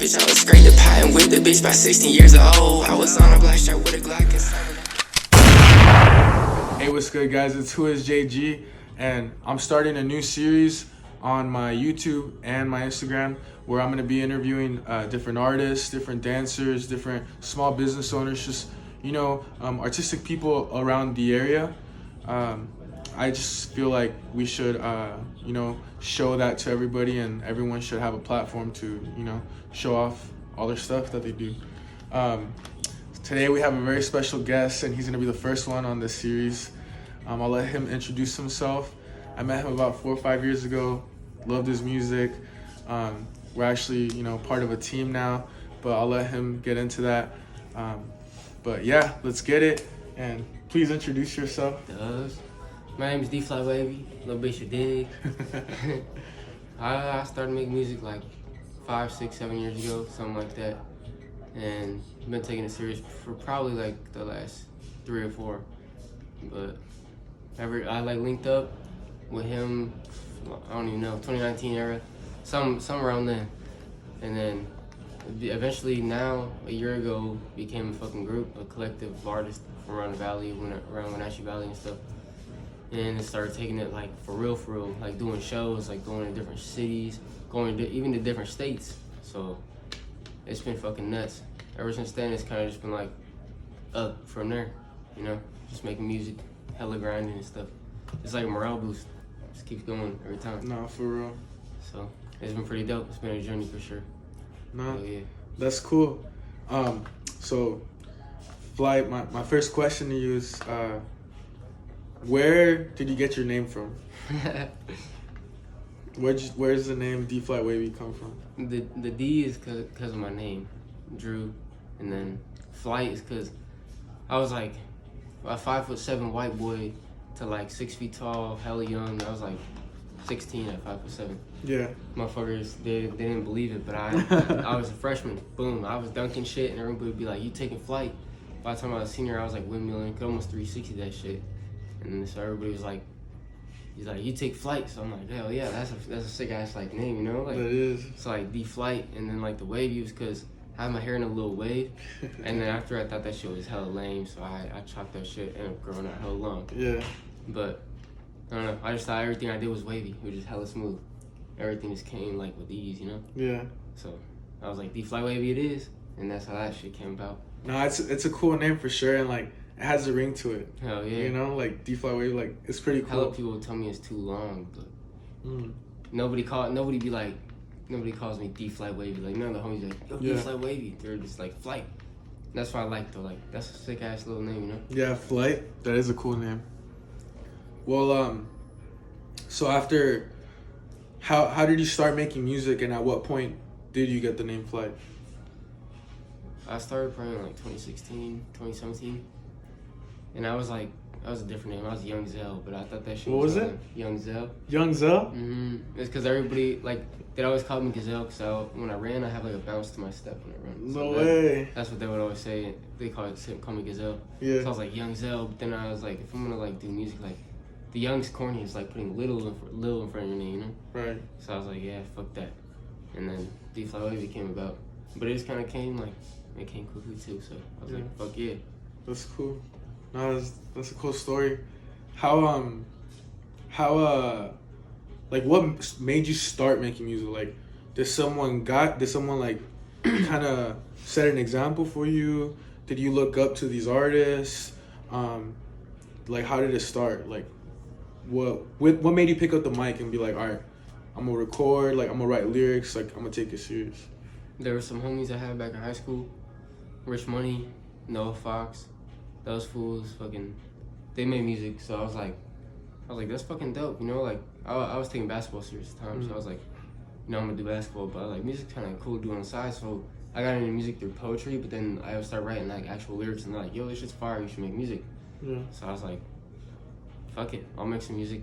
bitch. I was scraped the pot and whipped the bitch by 16 years old. I was on a black shirt with a Glock. Hey, what's good, guys? It's SitDownswithJG, and I'm starting a new series on my YouTube and my Instagram where I'm going to be interviewing different artists, different dancers, different small business owners, just, artistic people around the area. I just feel like we should, show that to everybody, and everyone should have a platform to, show off all their stuff that they do. Today we have a very special guest, and he's going to be the first one on this series. I'll let him introduce himself. I met him about 4 or 5 years ago, loved his music. We're actually, part of a team now, but I'll let him get into that. But yeah, let's get it, and please introduce yourself. My name is Wavvy, little bitch you dig. I started making music like 5, 6, 7 years ago, something like that. And I've been taking it serious for probably like the last 3 or 4. But I linked up with him, I don't even know, 2019 era, some around then. And then eventually now, a year ago, became a fucking group, a collective of artists from around the valley, around Wenatchee Valley and stuff. And it started taking it like for real, like doing shows, like going to different cities, going to even to different states. So it's been fucking nuts. Ever since then, it's kind of just been like up from there, just making music, hella grinding and stuff. It's like a morale boost. Just keeps going every time. No, for real. So it's been pretty dope. It's been a journey for sure. No, yeah. That's cool. So Flight, my first question to you is, where did you get your name from? Where's the name D Flight Wavy come from? The D is because of my name, Drew, and then Flight is because I was like a 5'7" white boy to like 6 feet tall, hella young. I was like 16 at 5'7". Yeah. Motherfuckers, they didn't believe it, but I was a freshman. Boom, I was dunking shit, and everybody would be like, "You taking flight?" By the time I was a senior, I was like windmilling, could almost 360 that shit. And then so everybody was like, he's like, "You take flight." So I'm like, hell yeah, that's a sick ass like name, Like that is. It's like D Flight, and then like the wavy was because I had my hair in a little wave, and then after I thought that shit was hella lame, so I chopped that shit and it growing out hella long. Yeah. But I don't know. I just thought everything I did was wavy, which is hella smooth. Everything just came like with ease, Yeah. So I was like, D Flight Wavy it is, and that's how that shit came about. No, it's a cool name for sure, and like it has a ring to it. Hell yeah. Like D Flight Wavy, like it's pretty cool. Hella people tell me it's too long, but nobody calls me D Flight Wavy. Like none of the homies are like, yo, D Flight Wavy. They're just like Flight. That's what I like though. Like that's a sick ass little name, Yeah, Flight. That is a cool name. Well, so after, how did you start making music, and at what point did you get the name Flight? I started probably in like 2016, 2017, and I was a different name. I was Young Zell, but I thought that shit. What was it? Young Zell. Young Zell? It's because everybody they always called me Gazelle because when I ran, I have like a bounce to my step when I run. No way. That's what they would always say. They call me Gazelle. Yeah. So I was like Young Zell, but then I was like, if I'm gonna like do music, like the Young's corny is like putting little in front of your name, Right. So I was like, yeah, fuck that. And then D Flight Wavy came about, but it just kind of came like. It came quickly too, so I was like, fuck yeah. That's cool. No, that's a cool story. How like what made you start making music? Like did someone like kind of set an example for you? Did you look up to these artists? Like how did it start? Like what made you pick up the mic and be like, all right, I'm gonna record, like I'm gonna write lyrics, like I'm gonna take it serious? There were some homies I had back in high school. Rich Money, Noah Fox, those fools fucking, they made music, so I was like, that's fucking dope, like, I was taking basketball serious at the time, so I was like, I'm gonna do basketball, but like, music's kind of cool to do on the side, so I got into music through poetry, but then I would start writing like actual lyrics, and they're like, yo, this shit's fire, you should make music. Yeah. So I was like, fuck it, I'll make some music.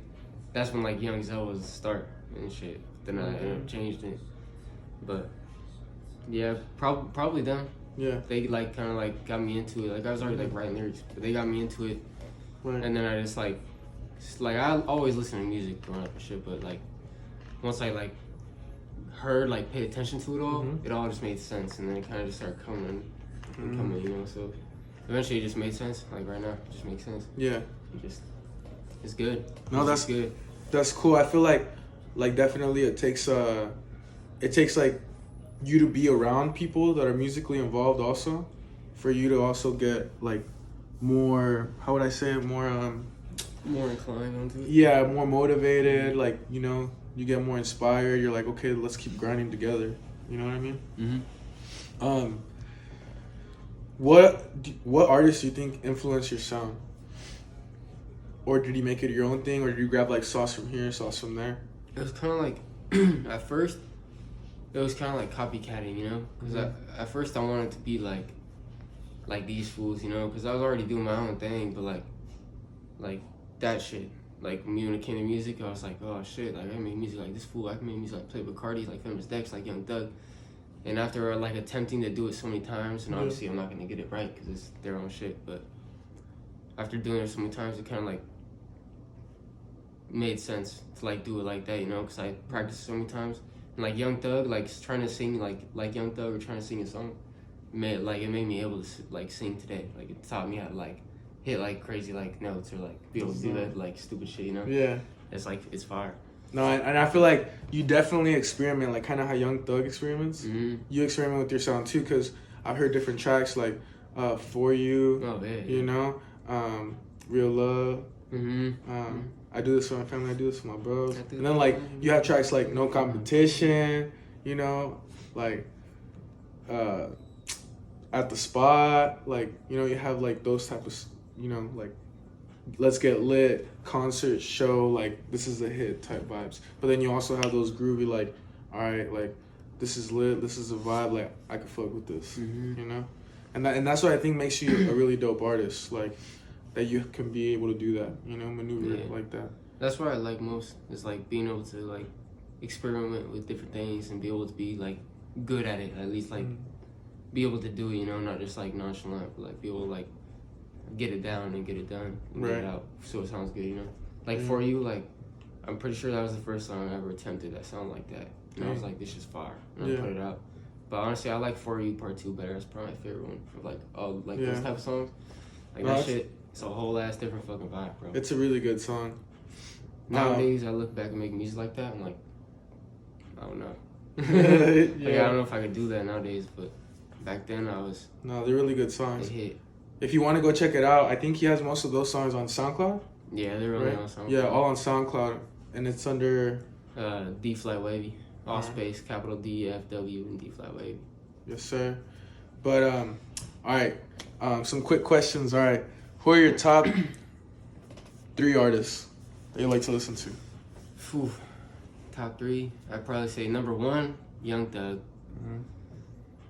That's when like Young Zell was the start and shit, then I ended up changed it, but yeah, probably them. Yeah. They like kind of like got me into it. Like I was already like writing lyrics, but they got me into it. Right. And then I just like I always listen to music growing up and shit, but like once I like heard, like, paid attention to it all, Mhm. it all just made sense, and then it kind of just started coming and coming, you know. So eventually, it just made sense. Like right now, it just makes sense. Yeah. It's good. No, It's that's just good. That's cool. I feel like definitely it takes like you to be around people that are musically involved also, for you to also get like more, how would I say it, more More inclined onto it. yeah, more motivated, like, you know, you get more inspired. You're like, okay, let's keep grinding together. You know what I mean? Mm-hmm. What artists do you think influenced your sound? Or did you make it your own thing, or did you grab like sauce from here, sauce from there? It was kind of like, at first, it was kind of like copycatting, you know? Because at first I wanted to be like these fools, you know? Because I was already doing my own thing, but like that shit. Like, me when it came to music, I was like, oh shit, like I can make music like this fool. I can make music like Playboy Cardi, like Famous Dex, like Young Thug. And after like attempting to do it so many times, and obviously I'm not gonna get it right because it's their own shit, but after doing it so many times, it kind of like made sense to like do it like that, you know, because I practiced so many times. And like Young Thug, like trying to sing like Young Thug or trying to sing a song, it made me able to like sing today. Like it taught me how to like hit like crazy like notes or like be able to do that like stupid shit, you know. Yeah. It's like it's fire. No, and I feel like you definitely experiment, like kind of how Young Thug experiments. Mm-hmm. You experiment with your sound too, because I've heard different tracks like For You, Oh yeah. you know, Real Love. Mm-hmm. I Do This For My Family, I Do This For My Bros. I Do And then like This For My you have tracks like No Competition, you know, like At the Spot, like, you know, you have like those type of, you know, like Let's Get Lit, concert, show, like this is a hit type vibes. But then you also have those groovy like, all right, like this is lit, this is a vibe, like I could fuck with this, you know. And that's what I think makes you a really dope artist, like that you can be able to do that, you know, maneuver it like that. That's what I like most, is like being able to like experiment with different things and be able to be like good at it, at least like be able to do it, you know, not just like nonchalant, but like be able to like get it down and get it done and get it out so it sounds good, you know. Like For You, like I'm pretty sure that was the first song I ever attempted that sounded like that. And I was like, this is fire. And I put it out. But honestly, I like For You Part 2 better. That's probably my favorite one for like all like those type of songs. Like that shit, it's a whole ass different fucking vibe, bro. It's a really good song. Nowadays, I look back and make music like that, I'm like, I don't know. Like, I don't know if I could do that nowadays, but back then I was. No, they're really good songs. They hit. If you want to go check it out, I think he has most of those songs on SoundCloud. Yeah, they're really on SoundCloud. Yeah, all on SoundCloud, and it's under D flat Wavvy, all space, capital D F W and D flat Wavy. Yes, sir. But all right, some quick questions. All right, who are your top 3 artists that you like to listen to? Whew. Top 3, I'd probably say number 1, Young Thug.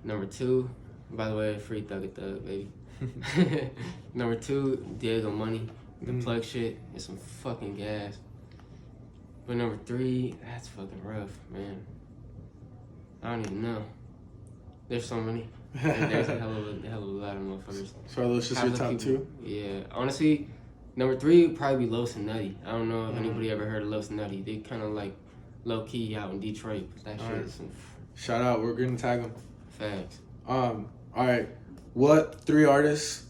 Number 2, by the way, free Thugga Thug, baby. Number 2, Diego Money. The plug shit is some fucking gas. But number 3, that's fucking rough, man. I don't even know. There's so many. There's a hell of a lot of motherfuckers. So are those just your top 2? Yeah, honestly, number 3 would probably be Los and Nutty. I don't know if anybody ever heard of Los and Nutty. They kind of like low key out in Detroit. But that shit is some shout out. We're gonna tag them. Facts. All right. What 3 artists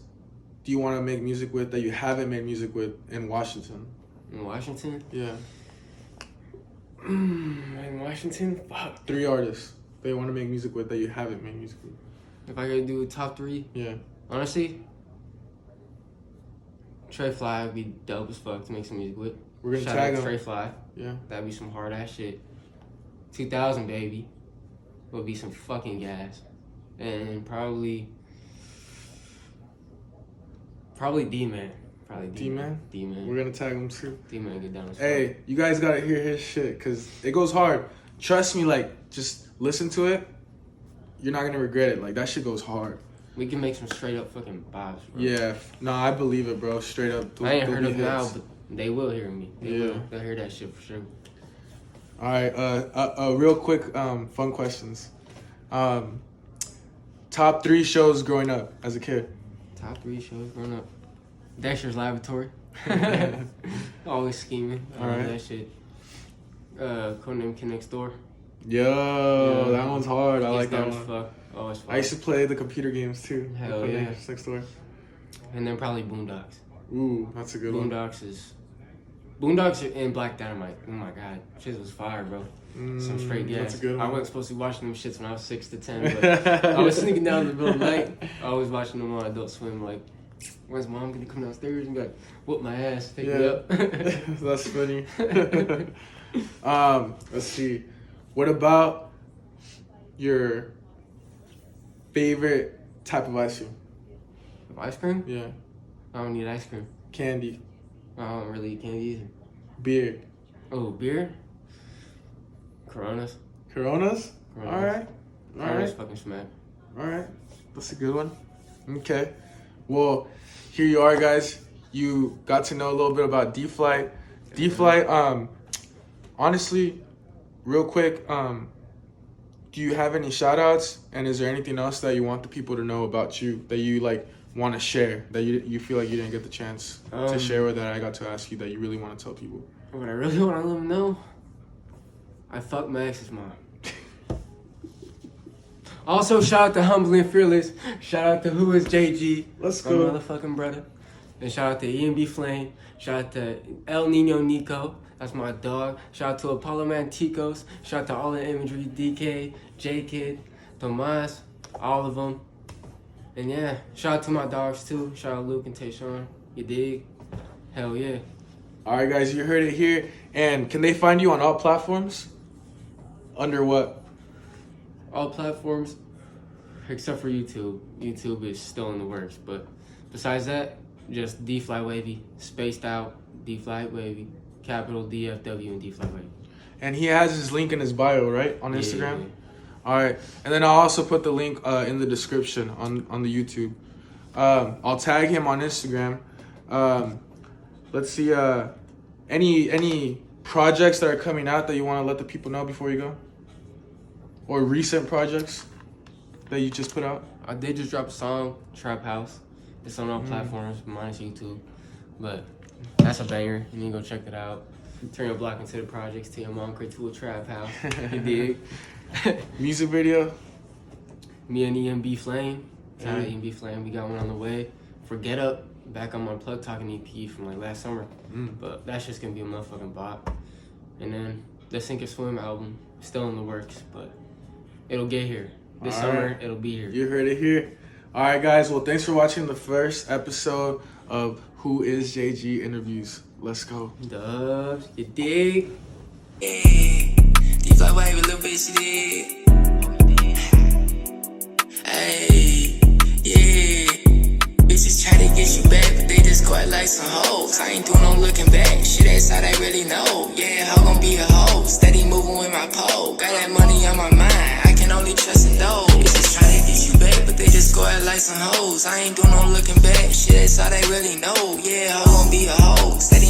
do you want to make music with that you haven't made music with in Washington? In Washington? Yeah. In Washington? Fuck. 3 artists that you want to make music with that you haven't made music with. If I could do top 3? Yeah. Honestly, Trey Fly would be dope as fuck to make some music with. We're gonna Shout tag out him. Trey Fly. Yeah. That'd be some hard ass shit. 2000 Baby would be some fucking gas. And probably D-Man. Probably D-Man? D-Man. We're gonna tag him too. D-Man get down as fuck. Hey, you guys gotta hear his shit, cause it goes hard. Trust me, like, just listen to it. You're not gonna regret it. Like, that shit goes hard. We can make some straight up fucking vibes, bro. Yeah, I believe it, bro. Straight up. I ain't heard of now, but they will hear me. They Yeah. will. They'll hear that shit for sure. All right, real quick, fun questions. Top 3 shows growing up as a kid. Top 3 shows growing up. Dexter's Laboratory. Always scheming. I love that shit. Codename Kid Next Door. Yo, that one's hard. I like that He's one. dumb as fuck. Always fun. I used to play the computer games too. Hell I played yeah. Games Next Door. And then probably Boondocks. Ooh, that's a good one. Boondocks and Black Dynamite. Oh my god, shit was fire, bro. Some straight gas. That's a good one. I wasn't supposed to be watching them shits when I was 6 to 10, but I was sneaking down in the middle of the night. I was watching them on Adult Swim, like, when's mom gonna come downstairs and be like, whoop my ass, pick me up. That's funny. Let's see. What about your favorite type of ice cream? Ice cream? Yeah. I don't need ice cream. Candy. I don't really eat candy either. Beer. Oh, beer? Coronas. Coronas? Coronas. Alright. Coronas Alright. fucking smack. Alright. That's a good one. Okay. Well, here you are, guys. You got to know a little bit about D-Flight. D-Flight, honestly, real quick, do you have any shout outs? And is there anything else that you want the people to know about you that you like want to share, that you feel like you didn't get the chance to share, or that I got to ask you that you really want to tell people? What I really want to let them know, I fucked my ex's mom. Also, shout out to Humbly and Fearless. Shout out to Who Is JG. Let's my go. motherfucking brother. And shout out to EMB Flame. Shout out to El Nino Nico. That's my dog. Shout out to Apollo Manticos. Shout out to all the imagery. DK, J-Kid, Tomas, all of them. And yeah, shout out to my dogs too. Shout out Luke and Tayshawn. You dig? Hell yeah. All right, guys, you heard it here. And can they find you on all platforms? Under what? All platforms except for YouTube. YouTube is still in the works, but besides that, just D-Fly Wavy, spaced out, D-Fly Wavy, capital DFW and D-Fly Wavy. And he has his link in his bio, right? On Yeah, Instagram? yeah. All right. And then I'll also put the link in the description on the YouTube. I'll tag him on Instagram. Let's see. Any projects that are coming out that you want to let the people know before you go? Or recent projects that you just put out? I did just drop a song, Trap House. It's on all platforms, minus YouTube. But that's a banger. You need to go check it out. Turn your block into the projects, to your mom, create to a trap house. You dig? Music video? Me and EMB Flame. Shout out to EMB Flame. We got one on the way. For Get Up, back on my Plug Talking EP from like last summer. But that's just gonna be a motherfucking bop. And then the Sink or Swim album, still in the works, but it'll get here. This All summer, right. it'll be here. You heard it here. All right, guys. Well, thanks for watching the first episode of Who Is JG Interviews. Let's go. Dubs, you dig? Yeah. D-Fly Wavy, little bitch, you did. Hey, yeah. Bitches try to get you back, but they just quite like some hoes. I ain't doing no looking back. Shit, that's how they really know. Yeah, hoe gon' be a hoe. Steady moving with my pole. Got that money on my mind. I can only trust in those. Bitches try to get you back, but they just go out like some hoes. I ain't doing no looking back. Shit, that's how they really know. Yeah, hoe gon' be a hoe. Steady